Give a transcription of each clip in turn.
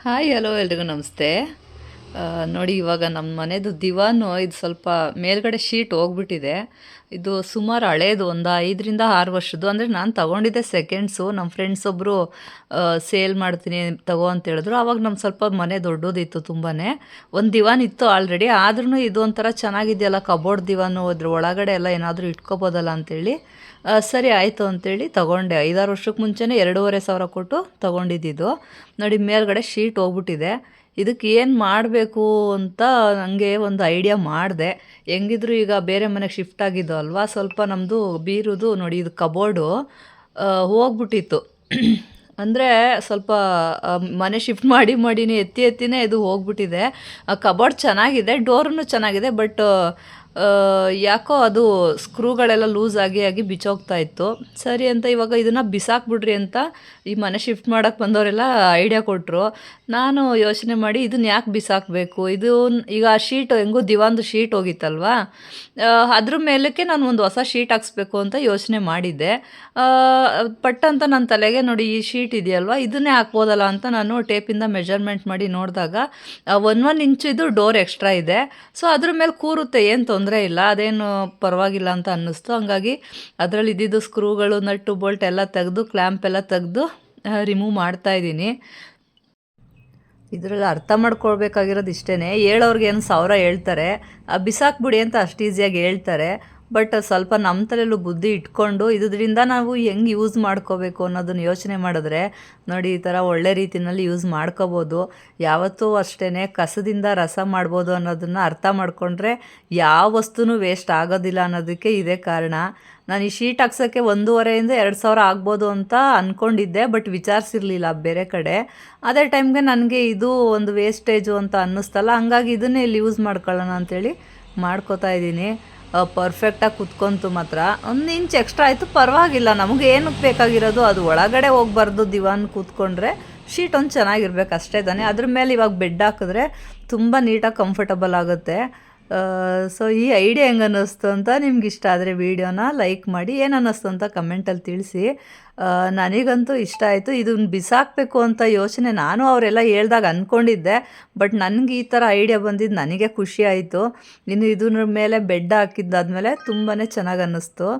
Hi hello ಎಲ್ರಿಗೂ ನಮಸ್ತೆ. ನೋಡಿ ಇವಾಗ ನಮ್ಮ ಮನೆದು ದಿವಾನು ಇದು ಸ್ವಲ್ಪ ಮೇಲ್ಗಡೆ ಶೀಟ್ ಹೋಗ್ಬಿಟ್ಟಿದೆ. ಇದು ಸುಮಾರು ಹಳೇದು ಒಂದು 5ರಿಂದ 6 ವರ್ಷದ್ದು. ಅಂದರೆ ನಾನು ತಗೊಂಡಿದ್ದೆ ಸೆಕೆಂಡ್ಸು. ನಮ್ಮ ಫ್ರೆಂಡ್ಸ್ ಒಬ್ಬರು ಸೇಲ್ ಮಾಡ್ತೀನಿ ತಗೋ ಅಂತ ಹೇಳಿದ್ರು. ಆವಾಗ ನಮ್ಮ ಸ್ವಲ್ಪ ಮನೆ ದೊಡ್ಡದಿತ್ತು ತುಂಬಾ. ಒಂದು ದಿವಾನ್ ಇತ್ತು ಆಲ್ರೆಡಿ. ಆದ್ರೂ ಇದು ಒಂಥರ ಚೆನ್ನಾಗಿದೆಯಲ್ಲ ಕಬೋರ್ಡ್ ದಿವಾನು, ಅದ್ರ ಒಳಗಡೆ ಎಲ್ಲ ಏನಾದರೂ ಇಟ್ಕೋಬೋದಲ್ಲ ಅಂತೇಳಿ ಸರಿ ಆಯಿತು ಅಂತೇಳಿ ತಗೊಂಡೆ. 5-6 ವರ್ಷಕ್ಕೆ ಮುಂಚೆನೇ 2,500 ಕೊಟ್ಟು ತೊಗೊಂಡಿದ್ದಿದ್ದು. ನೋಡಿ ಮೇಲ್ಗಡೆ ಶೀಟ್ ಹೋಗ್ಬಿಟ್ಟಿದೆ. ಇದಕ್ಕೆ ಏನು ಮಾಡಬೇಕು ಅಂತ ನನಗೆ ಒಂದು ಐಡಿಯಾ ಮಾಡಿದೆ. ಹೆಂಗಿದ್ರು ಈಗ ಬೇರೆ ಮನೆಗೆ ಶಿಫ್ಟ್ ಆಗಿದ್ದು ಅಲ್ವಾ, ಸ್ವಲ್ಪ ನಮ್ಮದು ಬೀರುದು ನೋಡಿ ಇದು ಕಬೋರ್ಡು ಹೋಗ್ಬಿಟ್ಟಿತ್ತು. ಅಂದರೆ ಸ್ವಲ್ಪ ಮನೆ ಶಿಫ್ಟ್ ಮಾಡಿನೇ ಎತ್ತಿನೇ ಇದು ಹೋಗ್ಬಿಟ್ಟಿದೆ. ಕಬೋರ್ಡ್ ಚೆನ್ನಾಗಿದೆ, ಡೋರೂ ಚೆನ್ನಾಗಿದೆ, ಬಟ್ ಯಾಕೋ ಅದು ಸ್ಕ್ರೂಗಳೆಲ್ಲ ಲೂಸ್ ಆಗಿ ಬಿಚ್ಚೋಗ್ತಾ ಇತ್ತು. ಸರಿ ಅಂತ ಇವಾಗ ಇದನ್ನು ಬಿಸಾಕ್ಬಿಡ್ರಿ ಅಂತ ಈ ಮನೆ ಶಿಫ್ಟ್ ಮಾಡೋಕ್ಕೆ ಬಂದವರೆಲ್ಲ ಐಡಿಯಾ ಕೊಟ್ಟರು. ನಾನು ಯೋಚನೆ ಮಾಡಿ ಇದನ್ನ ಯಾಕೆ ಬಿಸಾಕಬೇಕು, ಇದು ಈಗ ಆ ಶೀಟ್ ಹೆಂಗೂ ದಿವಾನ್ದು ಶೀಟ್ ಹೋಗಿತ್ತಲ್ವಾ, ಅದ್ರ ಮೇಲಕ್ಕೆ ನಾನು ಒಂದು ಹೊಸ ಶೀಟ್ ಹಾಕ್ಸ್ಬೇಕು ಅಂತ ಯೋಚನೆ ಮಾಡಿದ್ದೆ. ಪಟ್ಟಂತ ನನ್ನ ತಲೆಗೆ ನೋಡಿ ಈ ಶೀಟ್ ಇದೆಯಲ್ವಾ, ಇದನ್ನೇ ಹಾಕ್ಬೋದಲ್ಲ ಅಂತ ನಾನು ಟೇಪಿಂದ ಮೆಜರ್ಮೆಂಟ್ ಮಾಡಿ ನೋಡಿದಾಗ 1 ಇಂಚು ಇದು ಡೋರ್ ಎಕ್ಸ್ಟ್ರಾ ಇದೆ. ಸೊ ಅದ್ರ ಮೇಲೆ ಕೂರುತ್ತೆ, ಏನು ತೊಂದರೆ ಇಲ್ಲ, ಅದೇನು ಪರವಾಗಿಲ್ಲ ಅಂತ ಅನ್ನಿಸ್ತು. ಹಂಗಾಗಿ ಅದರಲ್ಲಿ ಇದ್ದಿದ್ದು ಸ್ಕ್ರೂಗಳು, ನಟ್ಟು ಬೋಲ್ಟ್ ಎಲ್ಲ ತೆಗೆದು, ಕ್ಲ್ಯಾಂಪ್ ಎಲ್ಲ ತೆಗೆದು ರಿಮೂವ್ ಮಾಡ್ತಾಯಿದ್ದೀನಿ. ಇದರಲ್ಲಿ ಅರ್ಥ ಮಾಡ್ಕೊಳ್ಬೇಕಾಗಿರೋದು ಇಷ್ಟೇ. ಹೇಳೋರ್ಗೆ ಏನು 1000 ಹೇಳ್ತಾರೆ, ಬಿಸಾಕ್ಬಿಡಿ ಅಂತ ಅಷ್ಟು ಈಸಿಯಾಗಿ ಹೇಳ್ತಾರೆ. ಬಟ್ ಸ್ವಲ್ಪ ನಮ್ಮ ತಲೆಯಲ್ಲೂ ಬುದ್ಧಿ ಇಟ್ಕೊಂಡು ಇದರಿಂದ ನಾವು ಹೆಂಗೆ ಯೂಸ್ ಮಾಡ್ಕೋಬೇಕು ಅನ್ನೋದನ್ನು ಯೋಚನೆ ಮಾಡಿದ್ರೆ ನೋಡಿ ಈ ಥರ ಒಳ್ಳೆ ರೀತಿಯಲ್ಲಿ ಯೂಸ್ ಮಾಡ್ಕೋಬೋದು. ಯಾವತ್ತೂ ಅಷ್ಟೇ ಕಸದಿಂದ ರಸ ಮಾಡ್ಬೋದು ಅನ್ನೋದನ್ನು ಅರ್ಥ ಮಾಡಿಕೊಂಡ್ರೆ ಯಾವ ವಸ್ತುನೂ ವೇಸ್ಟ್ ಆಗೋದಿಲ್ಲ ಅನ್ನೋದಕ್ಕೆ ಇದೇ ಕಾರಣ. ನಾನು ಈ ಶೀಟ್ ಹಾಕ್ಸೋಕ್ಕೆ 1,500ರಿಂದ 2,000 ಆಗ್ಬೋದು ಅಂತ ಅಂದ್ಕೊಂಡಿದ್ದೆ, ಬಟ್ ವಿಚಾರಿಸಿರಲಿಲ್ಲ ಬೇರೆ ಕಡೆ. ಅದೇ ಟೈಮ್ಗೆ ನನಗೆ ಇದು ಒಂದು ವೇಸ್ಟೇಜು ಅಂತ ಅನ್ನಿಸ್ತಲ್ಲ, ಹಂಗಾಗಿ ಇದನ್ನೇ ಇಲ್ಲಿ ಯೂಸ್ ಮಾಡ್ಕೊಳ್ಳೋಣ ಅಂಥೇಳಿ ಮಾಡ್ಕೋತಾ ಇದ್ದೀನಿ. ಪರ್ಫೆಕ್ಟಾಗಿ ಕುತ್ಕೊಂತು ಮಾತ್ರ. 1 ಇಂಚ್ ಎಕ್ಸ್ಟ್ರಾ ಆಯಿತು, ಪರವಾಗಿಲ್ಲ. ನಮಗೆ ಏನಕ್ಕೆ ಬೇಕಾಗಿರೋದು ಅದು ಒಳಗಡೆ ಹೋಗ್ಬಾರ್ದು. ದಿವಾನ್ ಕೂತ್ಕೊಂಡ್ರೆ ಶೀಟ್ ಒಂದು ಚೆನ್ನಾಗಿರ್ಬೇಕು ಅಷ್ಟೇ ತಾನೇ. ಅದ್ರ ಮೇಲೆ ಇವಾಗ ಬೆಡ್ ಹಾಕಿದ್ರೆ ತುಂಬ ನೀಟಾಗಿ ಕಂಫರ್ಟಬಲ್ ಆಗುತ್ತೆ. ಸೊ ಈ ಐಡಿಯಾ ಹೆಂಗೆ ಅನ್ನಿಸ್ತು ಅಂತ ನಿಮ್ಗೆ ಇಷ್ಟ ಆದರೆ ವೀಡಿಯೋನ ಲೈಕ್ ಮಾಡಿ, ಏನು ಅನ್ನಿಸ್ತು ಅಂತ ಕಮೆಂಟಲ್ಲಿ ತಿಳಿಸಿ. ನನಗಂತೂ ಇಷ್ಟ ಆಯಿತು. ಇದನ್ನು ಬಿಸಾಕಬೇಕು ಅಂತ ಯೋಚನೆ ನಾನು ಅವರೆಲ್ಲ ಹೇಳ್ದಾಗ ಅಂದ್ಕೊಂಡಿದ್ದೆ, ಬಟ್ ನನಗೆ ಈ ಥರ ಐಡಿಯಾ ಬಂದಿದ್ದು ನನಗೆ ಖುಷಿ ಆಯಿತು. ಇನ್ನು ಇದ್ರ ಮೇಲೆ ಬೆಡ್ ಹಾಕಿದ್ದಾದ್ಮೇಲೆ ತುಂಬಾ ಚೆನ್ನಾಗಿ ಅನ್ನಿಸ್ತು.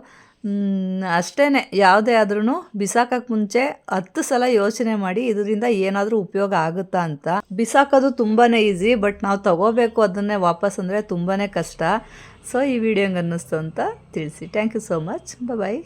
ಅಷ್ಟೇ, ಯಾವುದೇ ಆದ್ರೂ ಬಿಸಾಕಕ್ಕೆ ಮುಂಚೆ 10 ಸಲ ಯೋಚನೆ ಮಾಡಿ ಇದರಿಂದ ಏನಾದರೂ ಉಪಯೋಗ ಆಗುತ್ತಾ ಅಂತ. ಬಿಸಾಕೋದು ತುಂಬಾ ಈಸಿ, ಬಟ್ ನಾವು ತಗೋಬೇಕು ಅದನ್ನೇ ವಾಪಸ್ ಅಂದರೆ ತುಂಬಾ ಕಷ್ಟ. ಸೊ ಈ ವಿಡಿಯೋ ಹೆಂಗೆ ಅನ್ನಿಸ್ತು ಅಂತ ತಿಳಿಸಿ. Thank you so much. Bye.